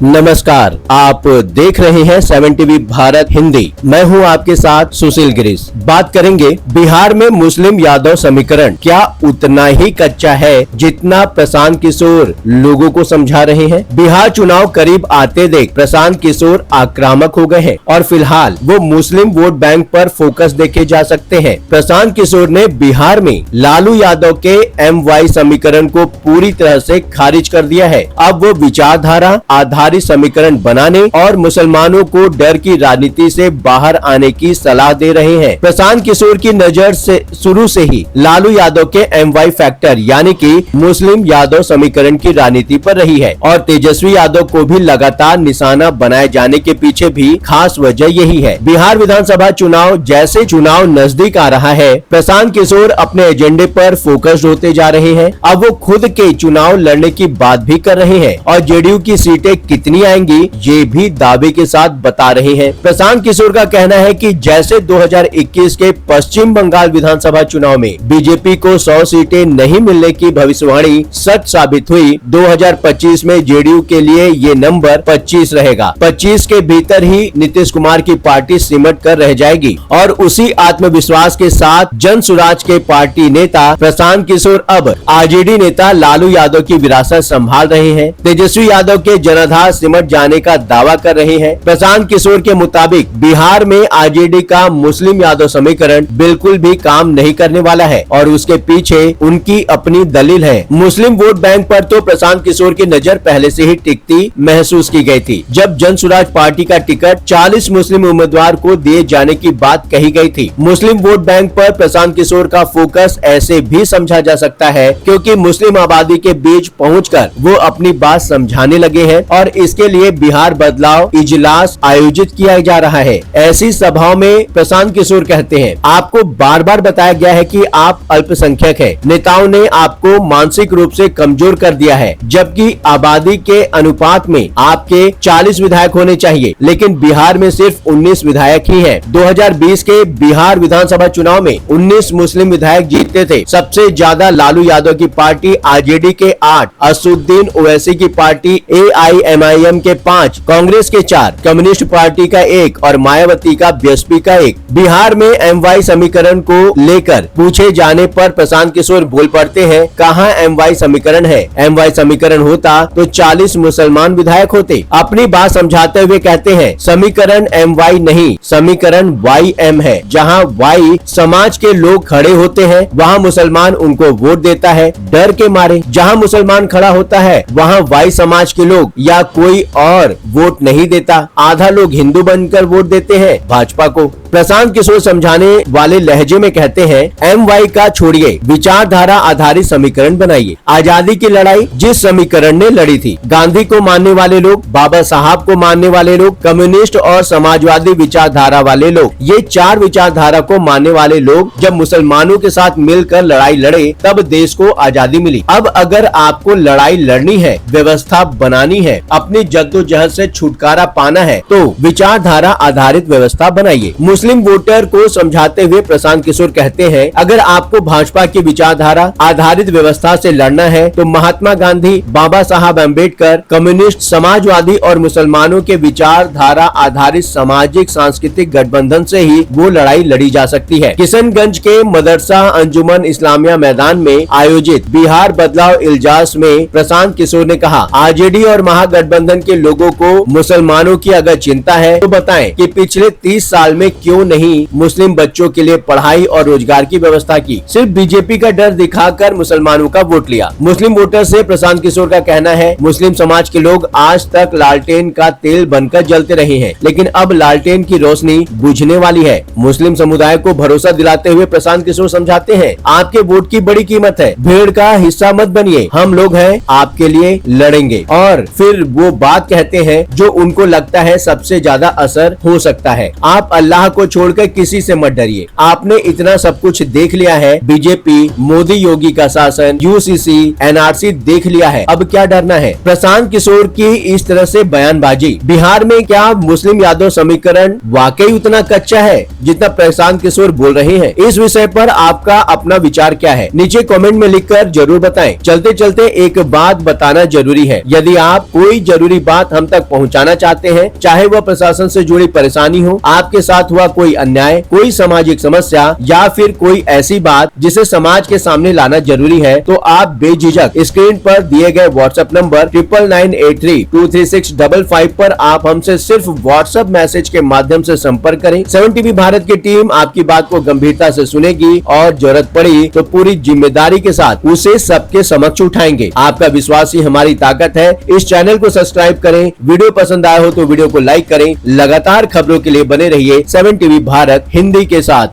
नमस्कार, आप देख रहे हैं 7 टीवी भारत हिंदी। मैं हूं आपके साथ सुशील गिरीश। बात करेंगे बिहार में मुस्लिम यादव समीकरण क्या उतना ही कच्चा है जितना प्रशांत किशोर लोगों को समझा रहे हैं। बिहार चुनाव करीब आते देख प्रशांत किशोर आक्रामक हो गए हैं और फिलहाल वो मुस्लिम वोट बैंक पर फोकस देखे जा सकते हैं। प्रशांत किशोर ने बिहार में लालू यादव के MY समीकरण को पूरी तरह से खारिज कर दिया है। अब वो विचारधारा आधारित समीकरण बनाने और मुसलमानों को डर की राजनीति से बाहर आने की सलाह दे रहे हैं। प्रशांत किशोर की नजर से शुरू से ही लालू यादव के MY फैक्टर यानी कि मुस्लिम यादव समीकरण की राजनीति पर रही है और तेजस्वी यादव को भी लगातार निशाना बनाए जाने के पीछे भी खास वजह यही है। बिहार विधानसभा चुनाव जैसे चुनाव नजदीक आ रहा है, प्रशांत किशोर अपने एजेंडे पर फोकस्ड होते जा रहे हैं। अब वो खुद के चुनाव लड़ने की बात भी कर रहे हैं और जेडीयू की सीटें कितनी आएंगी ये भी दावे के साथ बता रहे हैं। प्रशांत किशोर का कहना है कि जैसे 2021 के पश्चिम बंगाल विधानसभा चुनाव में बीजेपी को 100 सीटें नहीं मिलने की भविष्यवाणी सच साबित हुई, 2025 में जेडीयू के लिए ये नंबर 25 रहेगा। 25 के भीतर ही नीतीश कुमार की पार्टी सिमट कर रह जाएगी और उसी आत्मविश्वास के साथ जन सुराज के पार्टी नेता प्रशांत किशोर अब आरजेडी नेता लालू यादव की विरासत संभाल रहे हैं। तेजस्वी यादव के जनाधार सिमट जाने का दावा कर रहे हैं। प्रशांत किशोर के मुताबिक बिहार में आरजेडी का मुस्लिम यादव समीकरण बिल्कुल भी काम नहीं करने वाला है और उसके पीछे उनकी अपनी दलील है। मुस्लिम वोट बैंक पर तो प्रशांत किशोर की नजर पहले से ही टिकती महसूस की गई थी, जब जन सुराज पार्टी का टिकट 40 मुस्लिम उम्मीदवार को दिए जाने की बात कही गई थी। मुस्लिम वोट बैंक पर प्रशांत किशोर का फोकस ऐसे भी समझा जा सकता है क्योंकि मुस्लिम आबादी के बीच पहुंचकर वो अपनी बात समझाने लगे हैं और इसके लिए बिहार बदलाव इजलास आयोजित किया जा रहा है। ऐसी सभाओं में प्रशांत किशोर कहते हैं, आपको बार बार बताया गया है कि आप अल्पसंख्यक हैं। नेताओं ने आपको मानसिक रूप से कमजोर कर दिया है, जबकि आबादी के अनुपात में आपके 40 विधायक होने चाहिए, लेकिन बिहार में सिर्फ 19 विधायक ही हैं। 2020 के बिहार विधानसभा चुनाव में 19 मुस्लिम विधायक जीतते थे। सबसे ज्यादा लालू यादव की पार्टी आरजेडी के 8, असदुद्दीन ओवैसी की पार्टी AIMIM के 5, कांग्रेस के 4, कम्युनिस्ट पार्टी का 1 और मायावती का BSP का 1। बिहार में MY समीकरण को लेकर पूछे जाने पर प्रशांत किशोर बोल पड़ते हैं, कहाँ MY समीकरण है। MY समीकरण होता तो 40 मुसलमान विधायक होते। अपनी बात समझाते हुए कहते हैं, समीकरण MY नहीं, समीकरण YM है। जहाँ Y समाज के लोग खड़े होते हैं वहाँ मुसलमान उनको वोट देता है डर के मारे। जहाँ मुसलमान खड़ा होता है वहाँ Y समाज के लोग या कोई और वोट नहीं देता। आधा लोग हिंदू बनकर वोट देते हैं भाजपा को। प्रशांत किशोर समझाने वाले लहजे में कहते हैं, MY का छोड़िए, विचारधारा आधारित समीकरण बनाइए। आजादी की लड़ाई जिस समीकरण ने लड़ी थी, गांधी को मानने वाले लोग, बाबा साहब को मानने वाले लोग, कम्युनिस्ट और समाजवादी विचारधारा वाले लोग, ये 4 विचारधारा को मानने वाले लोग जब मुसलमानों के साथ मिलकर लड़ाई लड़े तब देश को आजादी मिली। अब अगर आपको लड़ाई लड़नी है, व्यवस्था बनानी है, अपनी जद्दोजहद से छुटकारा पाना है तो विचारधारा आधारित व्यवस्था बनाइए। मुस्लिम वोटर को समझाते हुए प्रशांत किशोर कहते हैं, अगर आपको भाजपा की विचारधारा आधारित व्यवस्था से लड़ना है तो महात्मा गांधी, बाबा साहब अम्बेडकर, कम्युनिस्ट, समाजवादी और मुसलमानों के विचारधारा आधारित सामाजिक सांस्कृतिक गठबंधन से ही वो लड़ाई लड़ी जा सकती है। किशनगंज के मदरसा अंजुमन इस्लामिया मैदान में आयोजित बिहार बदलाव इजलास में प्रशांत किशोर ने कहा, आरजेडी और महागठबंधन के लोगों को मुसलमानों की अगर चिंता है तो बताएं कि पिछले 30 साल में क्यों नहीं मुस्लिम बच्चों के लिए पढ़ाई और रोजगार की व्यवस्था की। सिर्फ बीजेपी का डर दिखाकर मुसलमानों का वोट लिया। मुस्लिम वोटर से प्रशांत किशोर का कहना है, मुस्लिम समाज के लोग आज तक लालटेन का तेल बनकर जलते रहे हैं, लेकिन अब लालटेन की रोशनी बुझने वाली है। मुस्लिम समुदाय को भरोसा दिलाते हुए प्रशांत किशोर समझाते हैं, आपके वोट की बड़ी कीमत है, भीड़ का हिस्सा मत बनिए, हम लोग हैं, आपके लिए लड़ेंगे। और फिर वो बात कहते हैं जो उनको लगता है सबसे ज्यादा असर हो सकता है, आप अल्लाह को को छोड़कर किसी से मत डरिए। आपने इतना सब कुछ देख लिया है, बीजेपी, मोदी योगी का शासन, यूसीसी, एनआरसी देख लिया है, अब क्या डरना है। प्रशांत किशोर की इस तरह से बयानबाजी, बिहार में क्या मुस्लिम यादव समीकरण वाकई उतना कच्चा है जितना प्रशांत किशोर बोल रहे हैं? इस विषय पर आपका अपना विचार क्या है, नीचे कमेंट में लिखकर जरूर बताएं। चलते चलते एक बात बताना जरूरी है, यदि आप कोई जरूरी बात हम तक पहुंचाना चाहते हैं, चाहे वह प्रशासन से जुड़ी परेशानी हो, आपके साथ हुआ कोई अन्याय, कोई सामाजिक समस्या या फिर कोई ऐसी बात जिसे समाज के सामने लाना जरूरी है, तो आप बेझिझक स्क्रीन पर दिए गए व्हाट्सएप नंबर 9993236555 पर आप हमसे सिर्फ व्हाट्सएप मैसेज के माध्यम से संपर्क करें। 7 टीवी भारत की टीम आपकी बात को गंभीरता से सुनेगी और जरूरत पड़ी तो पूरी जिम्मेदारी के साथ उसे सबके समक्ष उठाएंगे। आपका विश्वास ही हमारी ताकत है। इस चैनल को सब्सक्राइब करें, वीडियो पसंद आया हो तो वीडियो को लाइक करें। लगातार खबरों के लिए बने रहिए 7 टीवी भारत हिंदी के साथ।